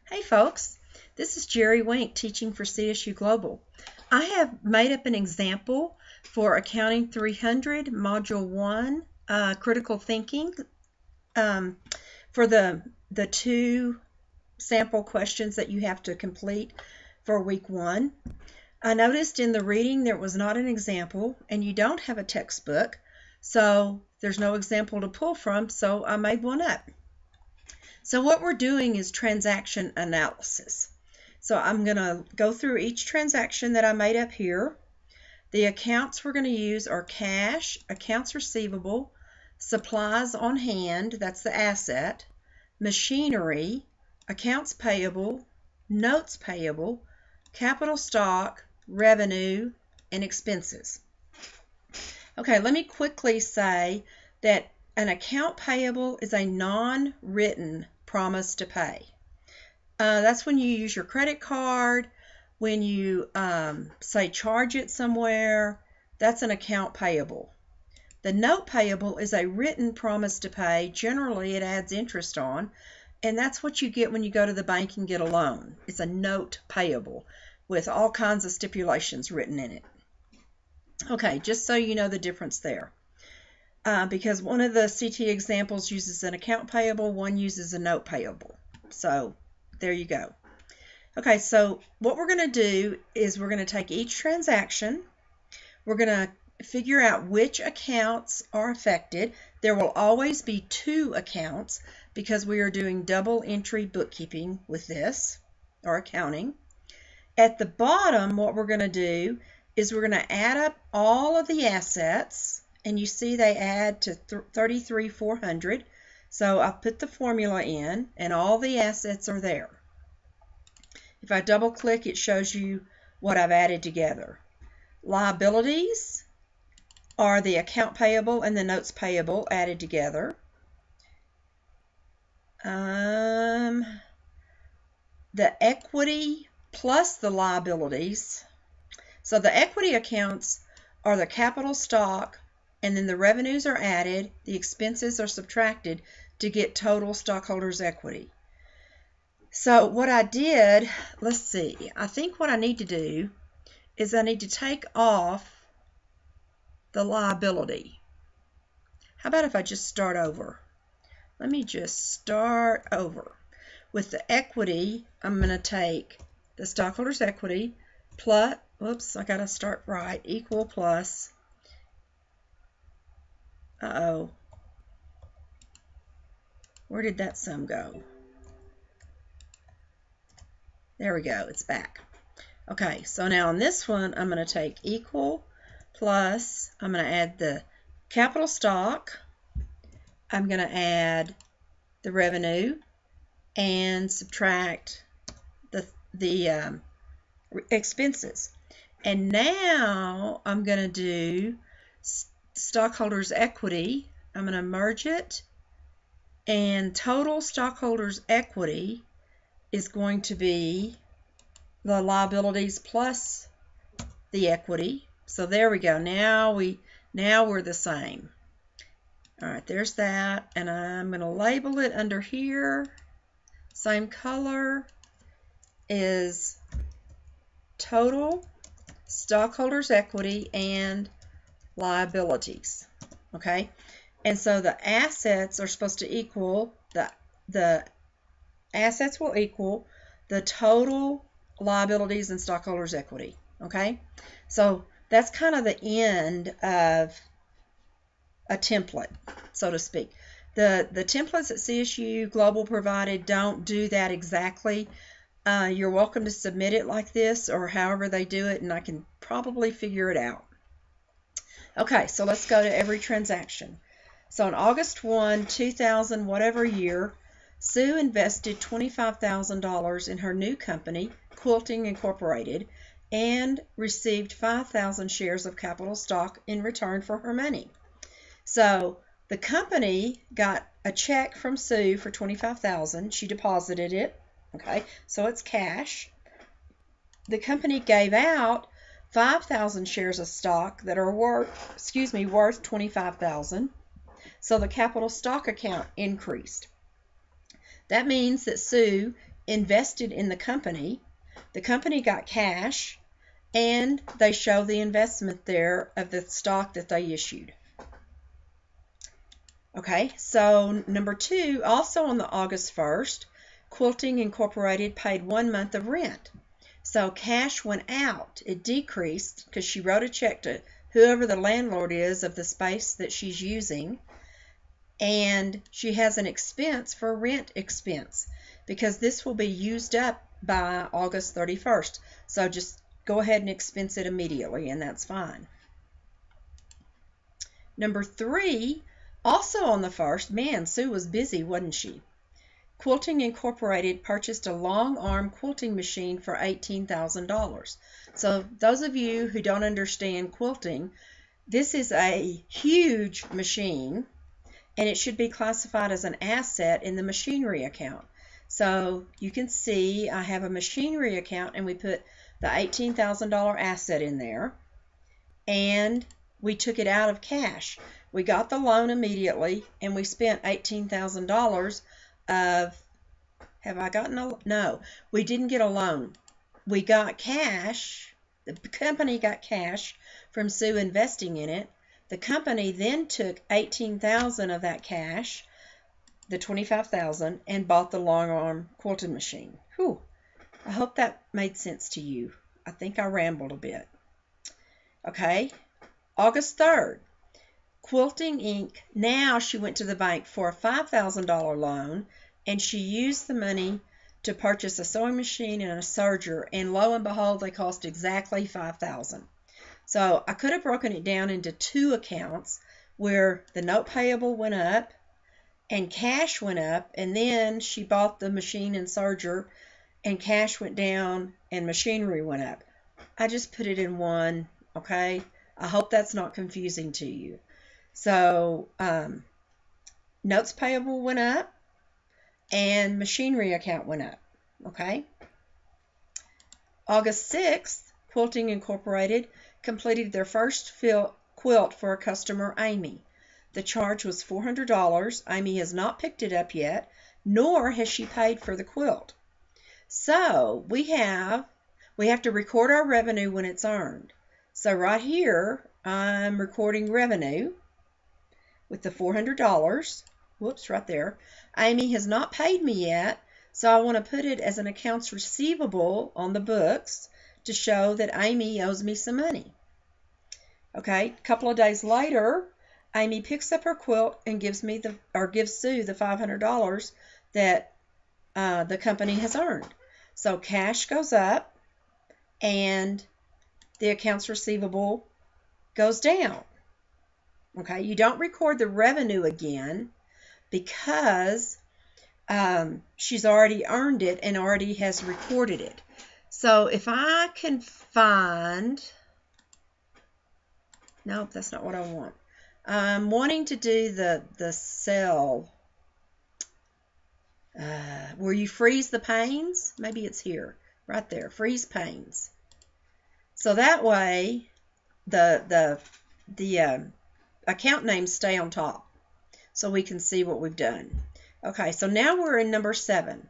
Hey folks, this is Jerry Wink teaching for CSU Global. I have made up an example for Accounting 300 Module 1 Critical Thinking for the two sample questions that you have to complete for week 1. I noticed in the reading there was not an example and you don't have a textbook, so there's no example to pull from, so I made one up. So what we're doing is transaction analysis. So I'm going to go through each transaction that I made up here. The accounts we're going to use are cash, accounts receivable, supplies on hand, that's the asset, machinery, accounts payable, notes payable, capital stock, revenue, and expenses. Okay, let me quickly say that an account payable is a non-written promise to pay. That's when you use your credit card, when you say charge it somewhere, that's an account payable. The note payable is a written promise to pay. Generally, it adds interest on, and that's what you get when you go to the bank and get a loan. It's a note payable with all kinds of stipulations written in it. Okay, just so you know the difference there. Because one of the CT examples uses an account payable, one uses a note payable. So there you go. Okay, so what we're going to do is we're going to take each transaction. We're going to figure out which accounts are affected. There will always be two accounts because we are doing double entry bookkeeping with this, or accounting. At the bottom, what we're going to do is we're going to add up all of the assets, and you see they add to 33,400. So I'll put the formula in, and all the assets are there. If I double click, it shows you what I've added together. Liabilities are the account payable and the notes payable added together. The equity plus the liabilities. So the equity accounts are the capital stock, and then the revenues are added, the expenses are subtracted to get total stockholders' equity. So what I did, let's see, I think what I need to do is I need to take off the liability. How about if I just start over? Let me just start over. With the equity, I'm going to take the stockholders' equity plus, whoops, I got to start right, equal plus, where did that sum go? There we go, it's back. Okay, so now on this one, I'm going to take equal plus, I'm going to add the capital stock, I'm going to add the revenue, and subtract the expenses. And now I'm going to do stockholders' equity. I'm going to merge it, and total stockholders' equity is going to be the liabilities plus the equity. So there we go. Now we're the same. All right, there's that, and I'm going to label it under here. Same color is total stockholders' equity and liabilities. Okay, and so the assets are supposed to equal the assets will equal the total liabilities and stockholders' equity. Okay, so that's kind of the end of a template, so to speak. The templates that CSU Global provided don't do that exactly. You're welcome to submit it like this or however they do it, and I can probably figure it out. Okay, so let's go to every transaction. So on August 1, 2000, whatever year, Sue invested $25,000 in her new company, Quilting Incorporated, and received 5,000 shares of capital stock in return for her money. So the company got a check from Sue for $25,000. She deposited it. Okay, so it's cash. The company gave out 5,000 shares of stock that are worth $25,000. So the capital stock account increased. That means that Sue invested in the company got cash, and they show the investment there of the stock that they issued. Okay, so number 2, also on the August 1st, Quilting Incorporated paid 1 month of rent. So cash went out. It decreased because she wrote a check to whoever the landlord is of the space that she's using, and she has an expense for rent expense because this will be used up by August 31st. So just go ahead and expense it immediately, and that's fine. Number 3, also on the 1st, man, Sue was busy, wasn't she? Quilting Incorporated purchased a long arm quilting machine for $18,000. So those of you who don't understand quilting, this is a huge machine, and it should be classified as an asset in the machinery account. So you can see I have a machinery account, and we put the $18,000 asset in there, and we took it out of cash. We got the loan immediately, and we spent $18,000 of, have I gotten a, no, we didn't get a loan. We got cash, the company got cash from Sue investing in it. The company then took $18,000 of that cash, the $25,000, and bought the long arm quilting machine. Whew, I hope that made sense to you. I think I rambled a bit. Okay, August 3rd, Quilting Inc. Now she went to the bank for a $5,000 loan, and she used the money to purchase a sewing machine and a serger, and lo and behold, they cost exactly $5,000. So I could have broken it down into 2 accounts where the note payable went up and cash went up, and then she bought the machine and serger, and cash went down and machinery went up. I just put it in one, okay? I hope that's not confusing to you. So notes payable went up and machinery account went up, okay? August 6th, Quilting Incorporated completed their first quilt for a customer, Amy. The charge was $400. Amy has not picked it up yet, nor has she paid for the quilt. So we have to record our revenue when it's earned. So right here, I'm recording revenue with the $400. Whoops, right there. Amy has not paid me yet, so I want to put it as an accounts receivable on the books to show that Amy owes me some money. Okay, a couple of days later, Amy picks up her quilt and gives Sue the $500 that the company has earned. So cash goes up and the accounts receivable goes down. Okay, you don't record the revenue again because she's already earned it and already has recorded it. So if I can find, nope, that's not what I want. I'm wanting to do the cell where you freeze the panes. Maybe it's here, right there, freeze panes. So that way the account names stay on top so we can see what we've done. Okay, so now we're in number 7.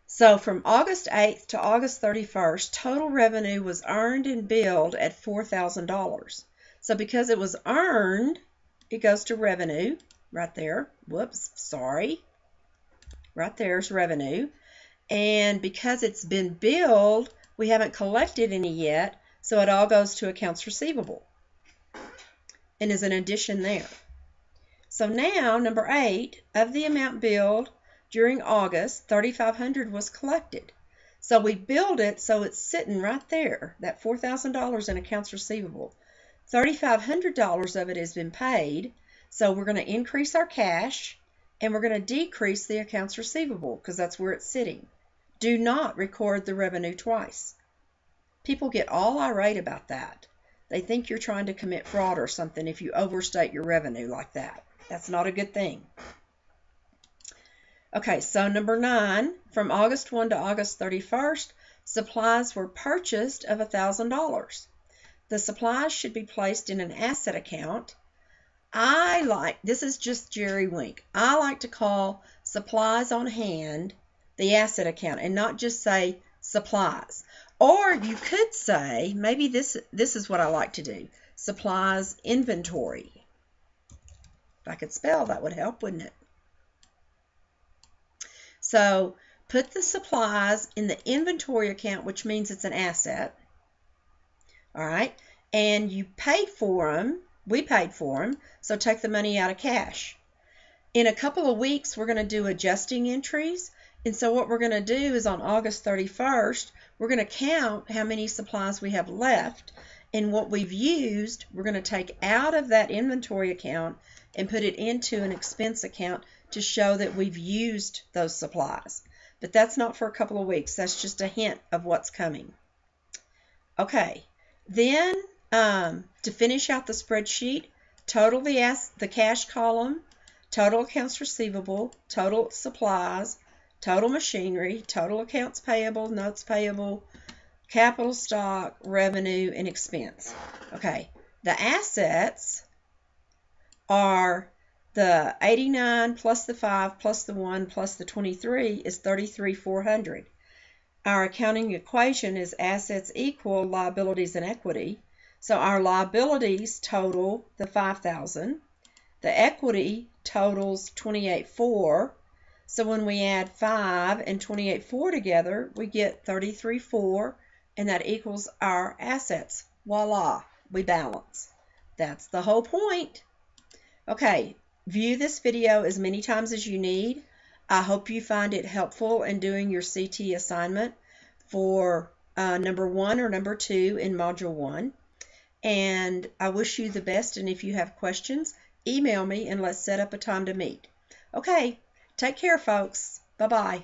So from August 8th to August 31st, total revenue was earned and billed at $4,000. So because it was earned, it goes to revenue right there. Whoops, sorry. Right there's revenue. And because it's been billed, we haven't collected any yet, so it all goes to accounts receivable and is an addition there. So now, number 8, of the amount billed during August, $3,500 was collected. So we billed it so it's sitting right there, that $4,000 in accounts receivable. $3,500 of it has been paid, so we're going to increase our cash and we're going to decrease the accounts receivable because that's where it's sitting. Do not record the revenue twice. People get all irate about that. They think you're trying to commit fraud or something if you overstate your revenue like that. That's not a good thing. Okay, so number 9, from August 1 to August 31st, supplies were purchased of $1,000. The supplies should be placed in an asset account. This is just Jerry Wink. I like to call supplies on hand the asset account, and not just say supplies. Or you could say, maybe this is what I like to do, supplies inventory. If I could spell, that would help, wouldn't it? So put the supplies in the inventory account, which means it's an asset. All right. And you paid for them. We paid for them. So take the money out of cash. In a couple of weeks, we're going to do adjusting entries. And so what we're going to do is on August 31st, we're going to count how many supplies we have left. And what we've used, we're going to take out of that inventory account and put it into an expense account to show that we've used those supplies. But that's not for a couple of weeks. That's just a hint of what's coming. Okay, then to finish out the spreadsheet, total the cash column, total accounts receivable, total supplies, total machinery, total accounts payable, notes payable, capital stock, revenue, and expense. Okay, the assets are the 89 plus the 5 plus the 1 plus the 23 is 33,400. Our accounting equation is assets equal liabilities and equity. So our liabilities total the 5,000. The equity totals 28,400. So when we add 5 and 28,400 together, we get 33,400, and that equals our assets. Voila, we balance. That's the whole point. Okay, view this video as many times as you need. I hope you find it helpful in doing your CT assignment for number 1 or number 2 in Module 1. And I wish you the best, and if you have questions, email me and let's set up a time to meet. Okay, take care, folks. Bye-bye.